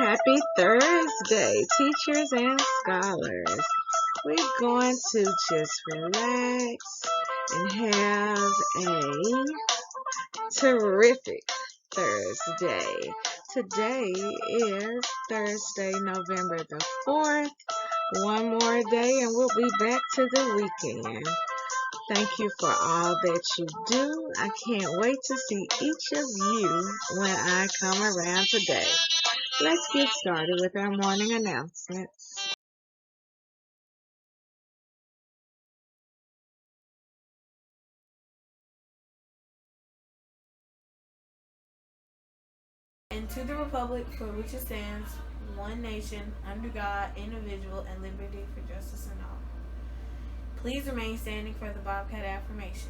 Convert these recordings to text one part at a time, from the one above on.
Happy Thursday, teachers and scholars. We're going to just relax and have a terrific Thursday. Today is Thursday, November the 4th. One more day and we'll be back to the weekend. Thank you for all that you do. I can't wait to see each of you when I come around today. Let's get started with our morning announcements. And to the republic for which it stands, one nation, under God, indivisible, and liberty for justice and all. Please remain standing for the Bobcat affirmation.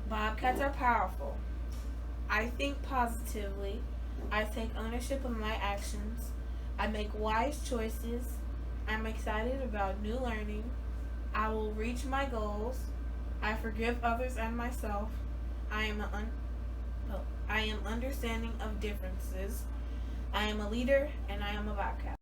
Bobcats are powerful. I think positively. I take ownership of my actions. I make wise choices. I'm excited about new learning. I will reach my goals. I forgive others and myself. I am I am understanding of differences. I am a leader and I am a Bobcat.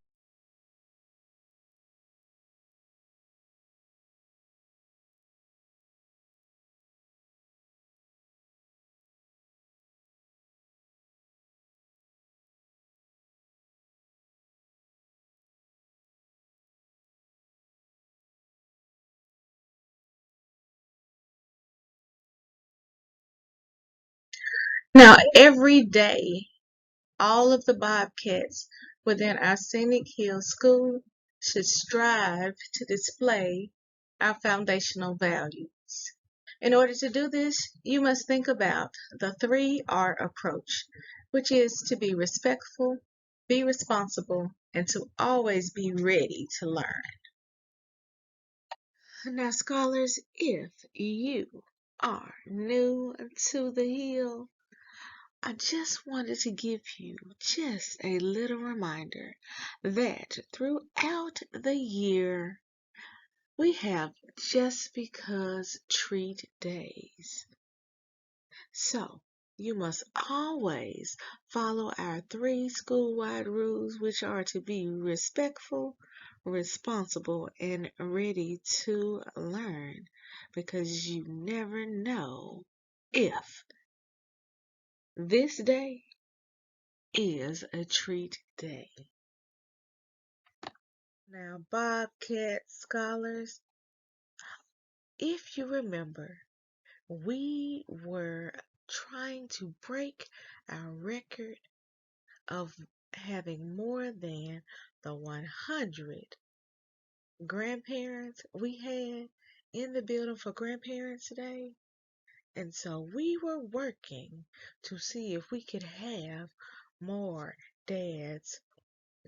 Now, every day, all of the Bobcats within our Scenic Hills School should strive to display our foundational values. In order to do this, you must think about the 3R approach, which is to be respectful, be responsible, and to always be ready to learn. Now, scholars, if you are new to the Hill, I just wanted to give you just a little reminder that throughout the year, we have just because treat days. So, you must always follow our 3 school-wide rules, which are to be respectful, responsible, and ready to learn, because you never know if this day is a treat day. Now, Bobcat scholars, if you remember, we were trying to break our record of having more than the 100 grandparents we had in the building for Grandparents Day. And so we were working to see if we could have more dads,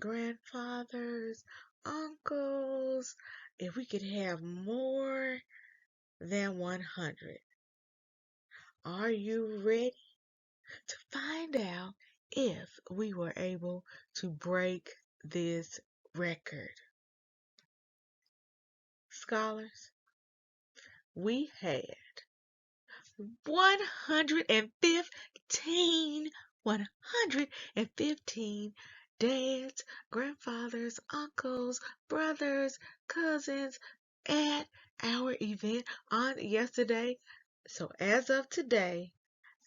grandfathers, uncles, if we could have more than 100. Are you ready to find out if we were able to break this record? Scholars, we had 115 dads, grandfathers, uncles, brothers, cousins at our event on yesterday. So as of today,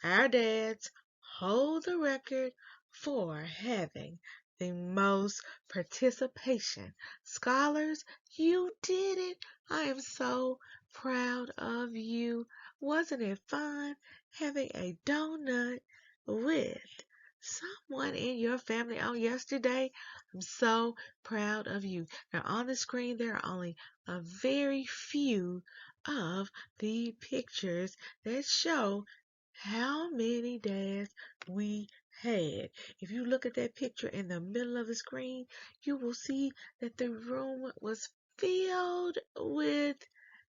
our dads hold the record for having the most participation. Scholars, you did it. I am so proud of you. Wasn't it fun having a donut with someone in your family on yesterday? I'm so proud of you. Now on the screen there are only a very few of the pictures that show how many dads we had. If you look at that picture in the middle of the screen, you will see that the room was filled with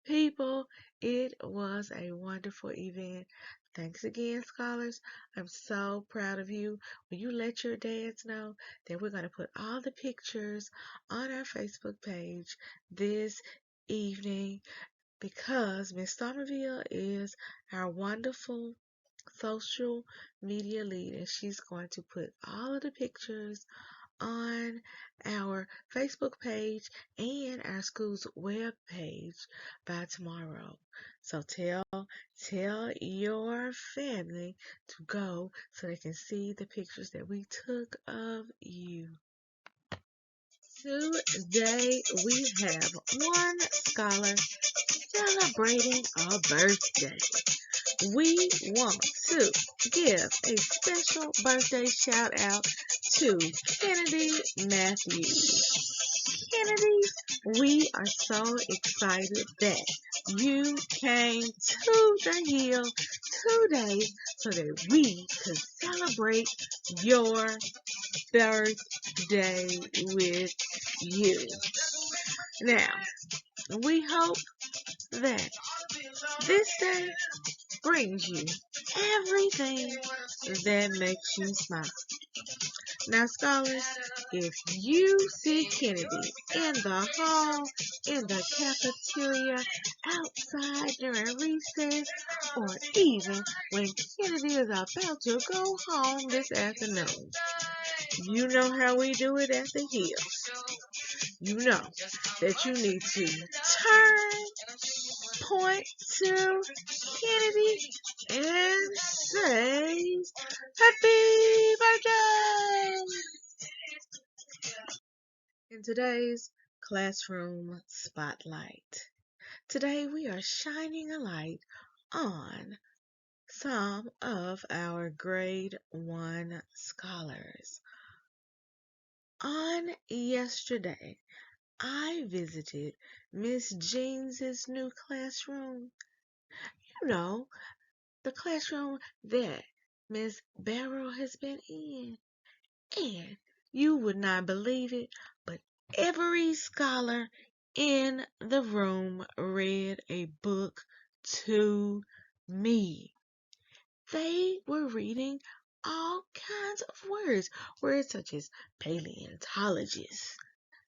People, it was a wonderful event. Thanks again, scholars. I'm so proud of you. Will you let your dads know that we're going to put all the pictures on our Facebook page this evening because Miss Somerville is our wonderful social media lead and she's going to put all of the pictures on our Facebook page and our school's web page by tomorrow. So tell your family to go so they can see the pictures that we took of you. Today we have one scholar celebrating a birthday. We want to give a special birthday shout out to Kennedy Matthews. Kennedy, we are so excited that you came to the Hill today so that we could celebrate your birthday with you. Now, we hope that this day brings you everything that makes you smile. Now, scholars, if you see Kennedy in the hall, in the cafeteria, outside during recess, or even when Kennedy is about to go home this afternoon, you know how we do it at the Hill. You know that you need to turn, point to Kennedy, and say, Happy birthday! In today's classroom spotlight, today we are shining a light on some of our grade 1 scholars. On yesterday, I visited Miss Jeans's new classroom. You know, the classroom that Miss Barrow has been in. And you would not believe it, but every scholar in the room read a book to me. They were reading all kinds of words such as paleontologist.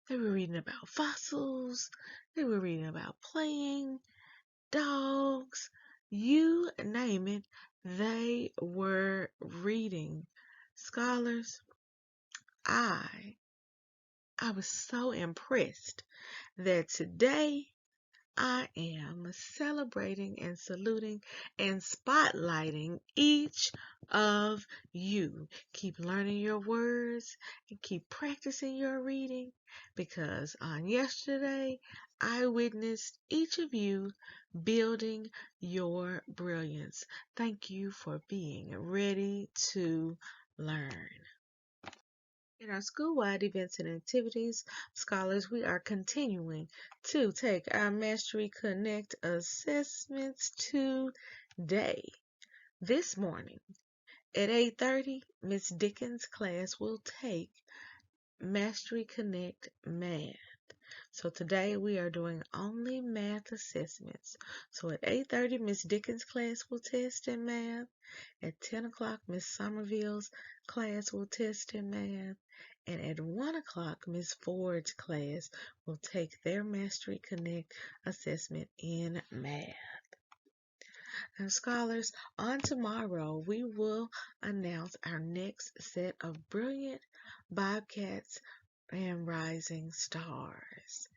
They were reading about fossils. They were reading about playing, dogs, you name it, they were reading. Scholars, I I was so impressed that today I am celebrating and saluting and spotlighting each of you. Keep learning your words and keep practicing your reading because on yesterday I witnessed each of you building your brilliance. Thank you for being ready to learn. In our school-wide events and activities, scholars, we are continuing to take our Mastery Connect assessments today. This morning at 8:30, Miss Dickens' class will take Mastery Connect Math. So today we are doing only math assessments. So at 8:30, Miss Dickens' class will test in math. At 10 o'clock, Miss Somerville's class will test in math. And at 1 o'clock, Miss Ford's class will take their Mastery Connect assessment in math. Now, scholars, on tomorrow, we will announce our next set of brilliant Bobcats and Rising Stars.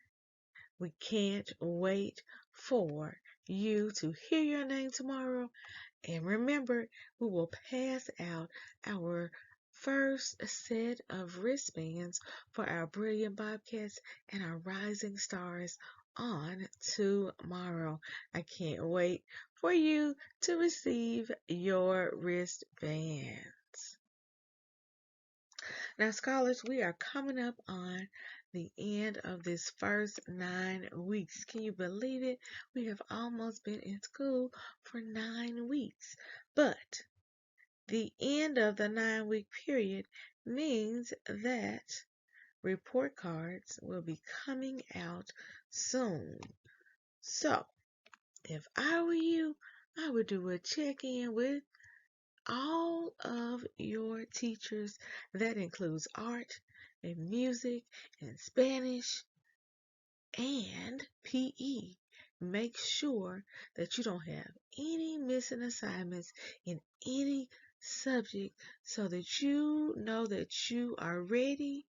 We can't wait for you to hear your name tomorrow. And remember, we will pass out our first set of wristbands for our Brilliant Bobcats and our Rising Stars on tomorrow. I can't wait for you to receive your wristbands. Now, scholars, we are coming up on the end of this first 9 weeks. Can you believe it? We have almost been in school for 9 weeks. But the end of the 9-week period means that report cards will be coming out soon. So, If I were you, I would do a check-in with all of your teachers. That includes art and music and Spanish and PE. Make sure that you don't have any missing assignments in any subject so that you know that you are ready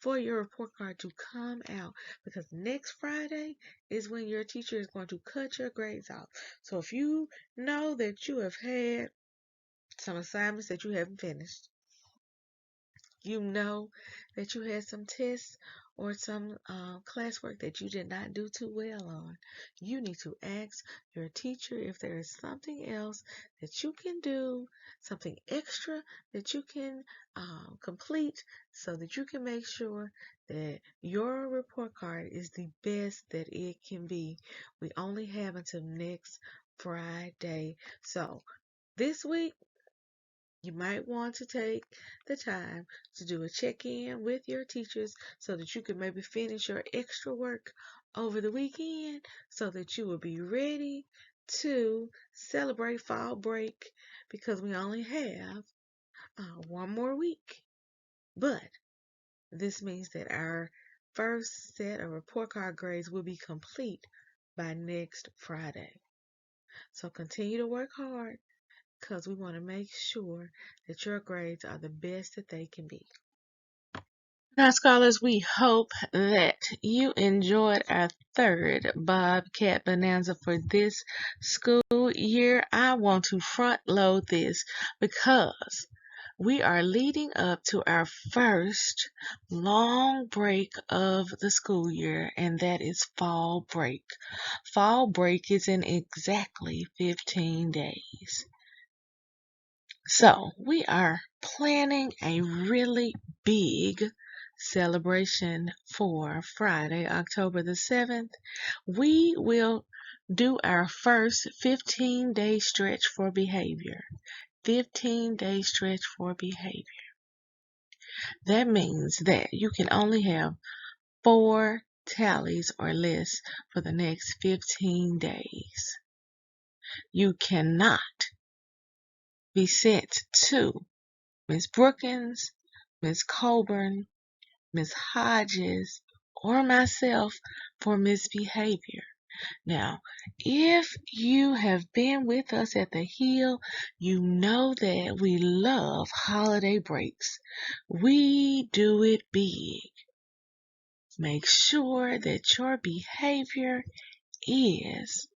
for your report card to come out, because next Friday is when your teacher is going to cut your grades off. So if you know that you have had some assignments that you haven't finished, you know that you had some tests or some classwork that you did not do too well on, you need to ask your teacher if there is something else that you can do, something extra that you can complete so that you can make sure that your report card is the best that it can be. We only have until next Friday. So this week, you might want to take the time to do a check-in with your teachers so that you can maybe finish your extra work over the weekend so that you will be ready to celebrate fall break, because we only have one more week. But this means that our first set of report card grades will be complete by next Friday. So continue to work hard, because we want to make sure that your grades are the best that they can be. Now, scholars, we hope that you enjoyed our third Bobcat Bonanza for this school year. I want to front load this because we are leading up to our first long break of the school year, and that is fall break. Fall break is in exactly 15 days. So we are planning a really big celebration for Friday, October the 7th. We will do our first 15-day stretch for behavior. 15-day stretch for behavior. That means that you can only have 4 tallies or less for the next 15 days. You cannot be sent to Miss Brookins, Miss Colburn, Miss Hodges, or myself for misbehavior. Now, if you have been with us at the Hill, you know that we love holiday breaks. We do it big. Make sure that your behavior is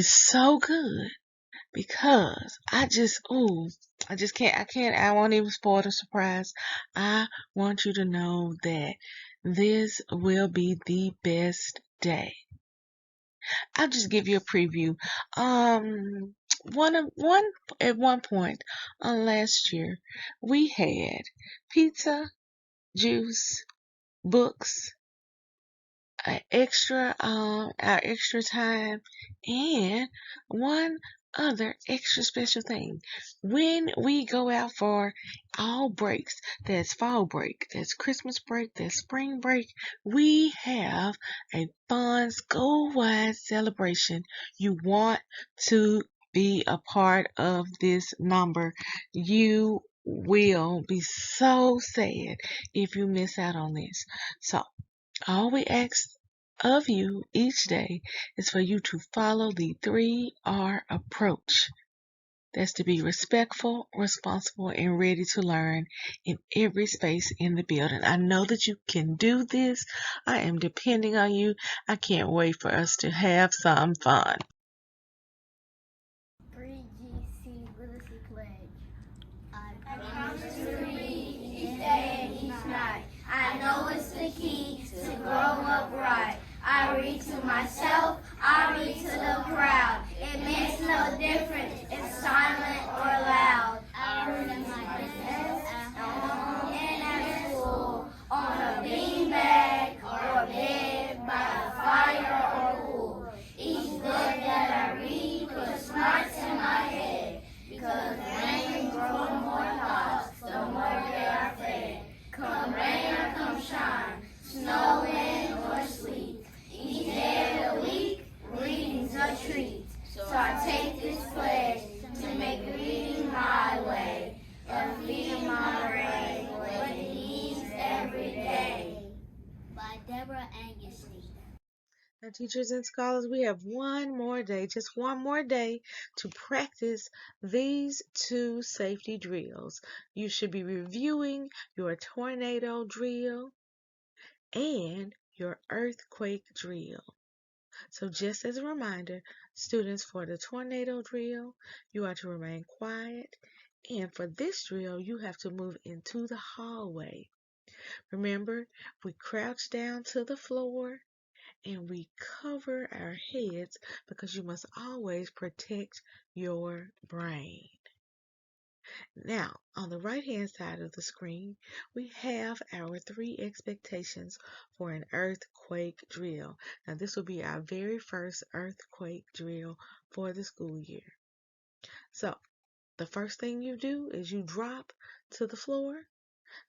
so good, because I won't even spoil the surprise. I want you to know that this will be the best day. I'll just give you a preview. At one point last year, we had pizza, juice, books, our extra time, and one other extra special thing. When we go out for all breaks, that's fall break, that's Christmas break, that's spring break, we have a fun school-wide celebration. You want to be a part of this number. You will be so sad if you miss out on this. So all we ask of you each day is for you to follow the 3R approach. That's to be respectful, responsible, and ready to learn in every space in the building. I know that you can do this. I am depending on you. I can't wait for us to have some fun. 3GC Literacy Pledge. I promise to read each day and each night. I know it's the key to grow up right. I read to myself, I read to the crowd. It makes no difference if silent or loud. I read at my desk, at home, and at school, on a beanbag or bed, by a fire or pool. Each book that I read puts smarts in my head, because rain grows more thoughts, the more they are fed. Come rain or come shine, snow, wind, or sleet, each day of the week Teachers and scholars, we have one more day, just one more day to practice these two safety drills. You should be reviewing your tornado drill and your earthquake drill. So just as a reminder, students, for the tornado drill, you are to remain quiet. And for this drill, you have to move into the hallway. Remember, we crouch down to the floor and we cover our heads because you must always protect your brain. Now, on the right-hand side of the screen, we have our 3 expectations for an earthquake drill. Now, this will be our very first earthquake drill for the school year. So, the first thing you do is you drop to the floor.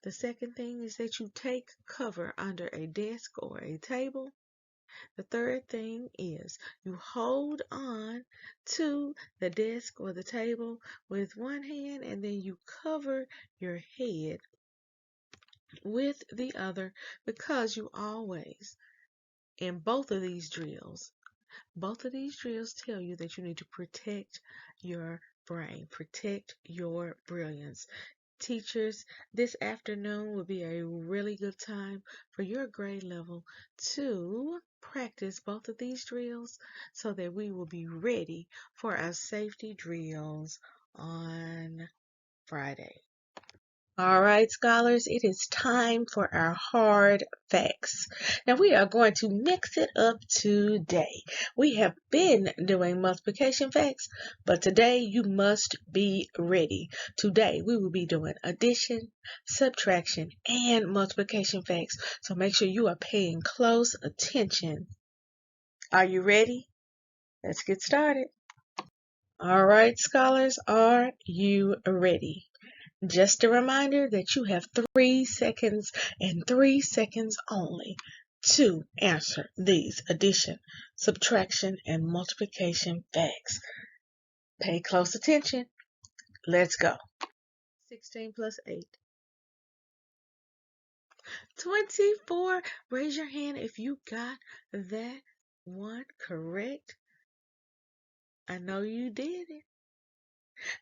The second thing is that you take cover under a desk or a table. The third thing is you hold on to the desk or the table with one hand and then you cover your head with the other, because you always, in both of these drills tell you that you need to protect your brain, protect your brilliance. Teachers, this afternoon will be a really good time for your grade level to practice both of these drills so that we will be ready for our safety drills on Friday. All right, scholars, it is time for our hard facts. Now, we are going to mix it up today. We have been doing multiplication facts, but today you must be ready. Today, we will be doing addition, subtraction, and multiplication facts. So make sure you are paying close attention. Are you ready? Let's get started. All right, scholars, are you ready? Just a reminder that you have 3 seconds and 3 seconds only to answer these addition, subtraction, and multiplication facts. Pay close attention. Let's go. 16 plus 8. 24. Raise your hand if you got that one correct. I know you did it.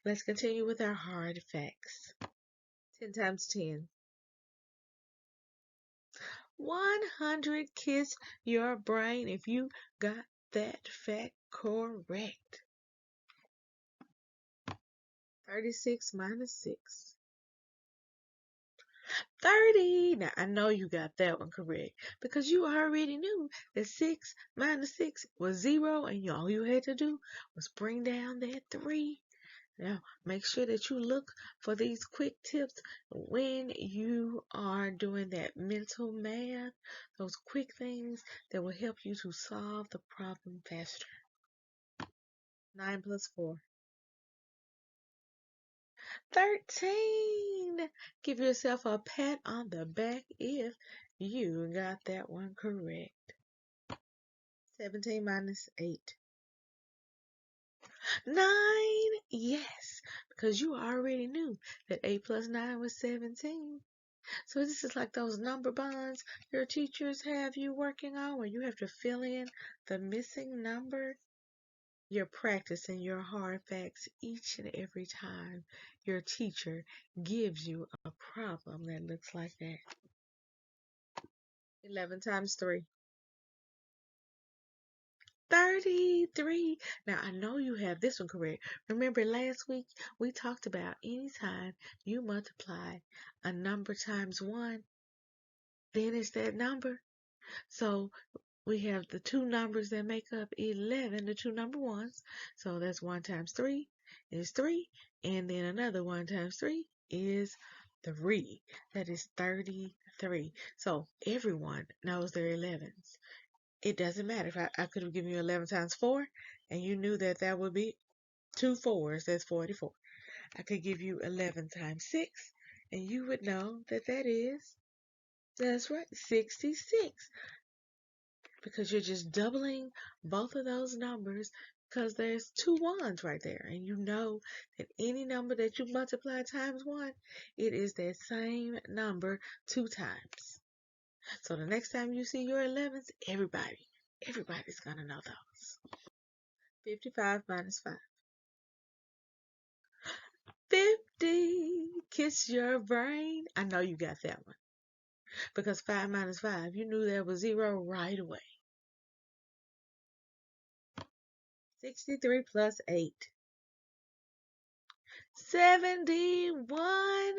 Let's continue with our hard facts. 10 times 10. 100. Kiss your brain if you got that fact correct. 36 minus 6. 30. Now, I know you got that one correct because you already knew that 6 minus 6 was 0, and all you had to do was bring down that 3. Now, make sure that you look for these quick tips when you are doing that mental math, those quick things that will help you to solve the problem faster. 9 plus 4. 13. Give yourself a pat on the back if you got that one correct. 17 minus 8. 9. Yes, because you already knew that 8 plus 9 was 17. So this is like those number bonds your teachers have you working on where you have to fill in the missing number. You're practicing your hard facts each and every time your teacher gives you a problem that looks like that. 11 times 3. 33. Now, I know you have this one correct. Remember last week we talked about anytime you multiply a number times 1, then it's that number. So we have the two numbers that make up 11, the two number ones. So that's 1 times 3 is 3. And then another 1 times 3 is 3. That is 33. So everyone knows their 11s. It doesn't matter if I could have given you 11 times 4 and you knew that that would be 2 4s. That's 44. I could give you 11 times 6 and you would know that that is, that's right, 66. Because you're just doubling both of those numbers because there's 2 1s right there. And you know that any number that you multiply times 1, it is that same number 2 times. So the next time you see your 11s, everybody Everybody's going to know those. 55 minus 5. 50. Kiss your brain. I know you got that one. Because 5 minus 5, you knew there was 0 right away. 63 plus 8. 71.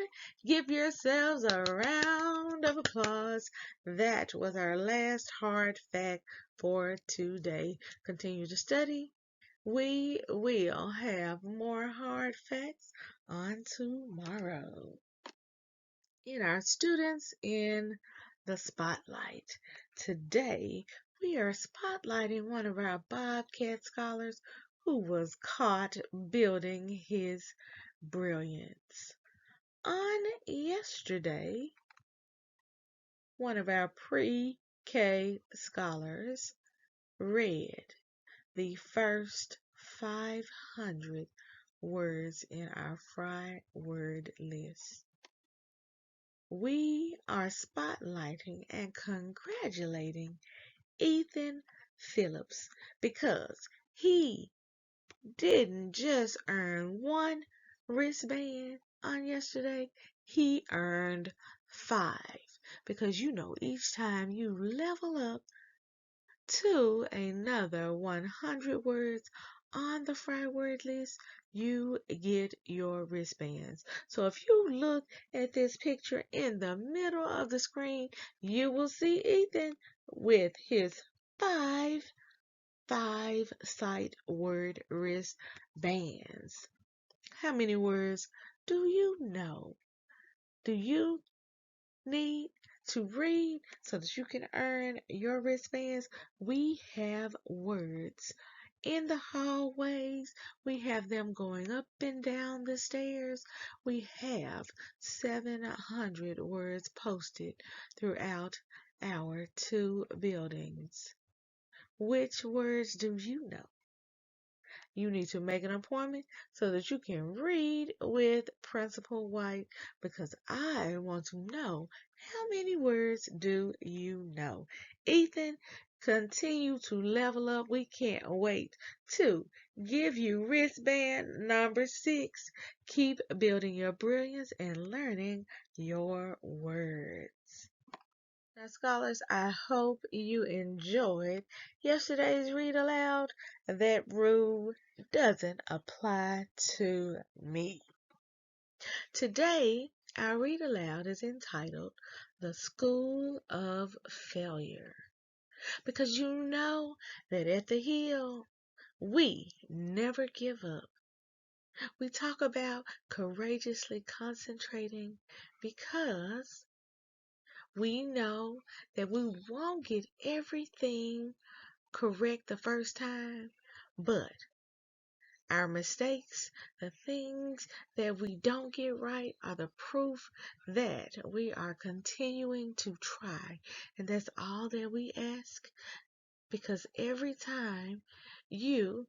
Give yourselves a round of applause. That was our last hard fact for today. Continue to study. We will have more hard facts on tomorrow. In our students in the spotlight. Today, we are spotlighting one of our Bobcat scholars who was caught building his brilliance. On yesterday, one of our pre-K scholars read the first 500 words in our Fry word list. We are spotlighting and congratulating Ethan Phillips because he didn't just earn one wristband on yesterday, he earned 5. Because each time you level up to another 100 words on the Fry word list, you get your wristbands. So if you look at this picture in the middle of the screen, you will see Ethan with his 5 sight word wristbands. How many words do you know? Do you need to read so that you can earn your wristbands? We have words in the hallways. We have them going up and down the stairs. We have 700 words posted throughout our 2 buildings. Which words do you know? You need to make an appointment so that you can read with Principal White because I want to know how many words do you know. Ethan, continue to level up. We can't wait to give you wristband number 6. Keep building your brilliance and learning your words. Now, scholars, I hope you enjoyed yesterday's Read Aloud. That rule doesn't apply to me. Today, our Read Aloud is entitled The School of Failure. Because you know that at the Hill, we never give up. We talk about courageously concentrating because we know that we won't get everything correct the first time, but our mistakes, the things that we don't get right, are the proof that we are continuing to try. And that's all that we ask, because every time you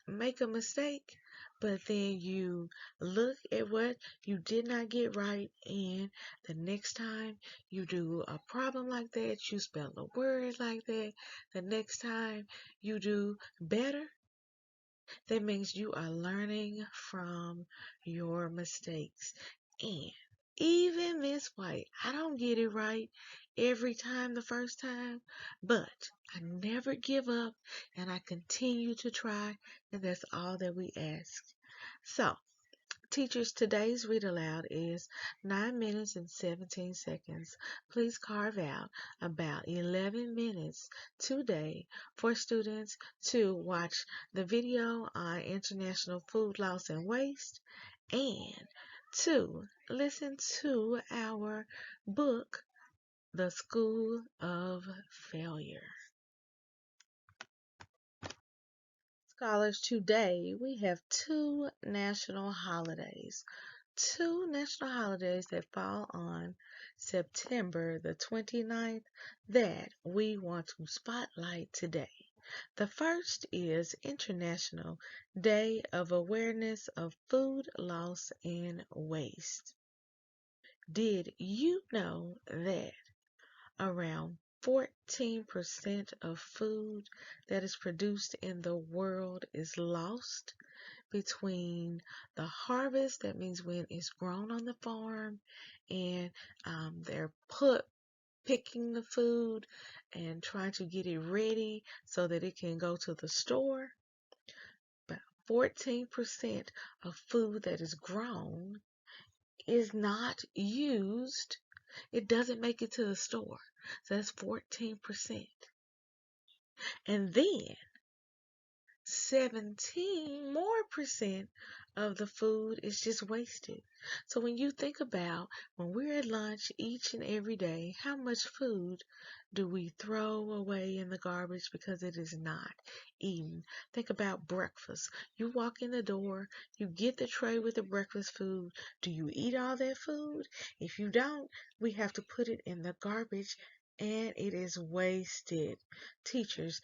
make a mistake, but then you look at what you did not get right, and the next time you do a problem like that, you spell a word like that, the next time you do better, that means you are learning from your mistakes. And even Miss White, I don't get it right every time the first time, but I never give up and I continue to try, and that's all that we ask. So, teachers, today's Read Aloud is 9 minutes and 17 seconds. Please carve out about 11 minutes today for students to watch the video on international food loss and waste and to listen to our book, The School of Failure. Scholars, today we have 2 national holidays. 2 national holidays that fall on September the 29th that we want to spotlight today. The first is International Day of Awareness of Food Loss and Waste. Did you know that around 14% of food that is produced in the world is lost between the harvest, that means when it's grown on the farm, and they're picking the food and trying to get it ready so that it can go to the store. But 14% of food that is grown is not used. It doesn't make it to the store. So that's 14%. And then 17 more percent of the food is just wasted. So when you think about when we're at lunch each and every day, how much food do we throw away in the garbage because it is not eaten? Think about breakfast. You walk in the door, you get the tray with the breakfast food. Do you eat all that food? If you don't, we have to put it in the garbage and it is wasted. Teachers,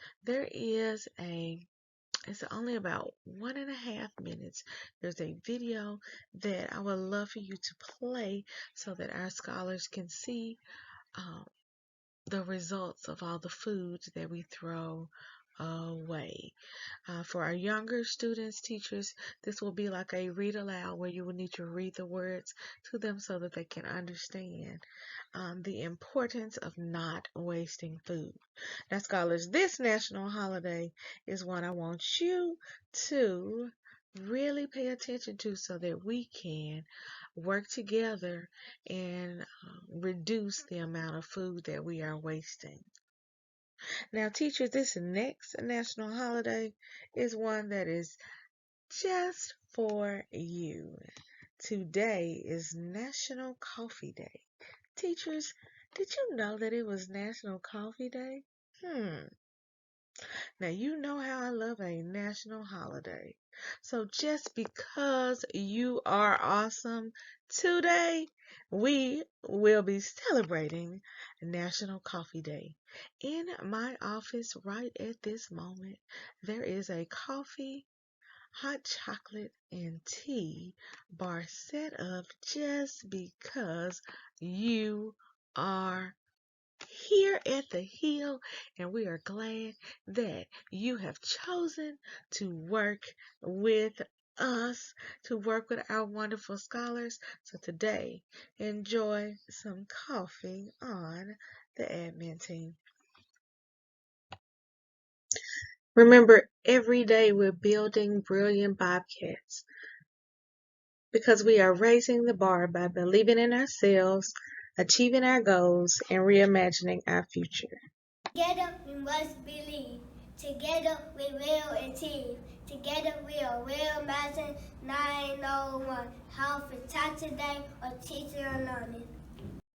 it's only about 1.5 minutes. There's a video that I would love for you to play so that our scholars can see the results of all the food that we throw away. For our younger students, teachers, this will be like a read aloud where you will need to read the words to them so that they can understand the importance of not wasting food. Now, scholars, this national holiday is one I want you to really pay attention to so that we can work together and reduce the amount of food that we are wasting. Now, teachers, this next national holiday is one that is just for you. Today is National Coffee Day. Teachers, did you know that it was National Coffee Day? Now, you know how I love a national holiday. So just because you are awesome, today we will be celebrating National Coffee Day. In my office right at this moment, there is a coffee, hot chocolate, and tea bar set up just because you are here at the Hill, and we are glad that you have chosen to work with us, to work with our wonderful scholars. So today, enjoy some coffee on the admin team. Remember, every day we're building brilliant Bobcats because we are raising the bar by believing in ourselves, achieving our goals, and reimagining our future. Together we must believe. Together we will achieve. Together we are will imagine 901. How for taught today or teacher or learning.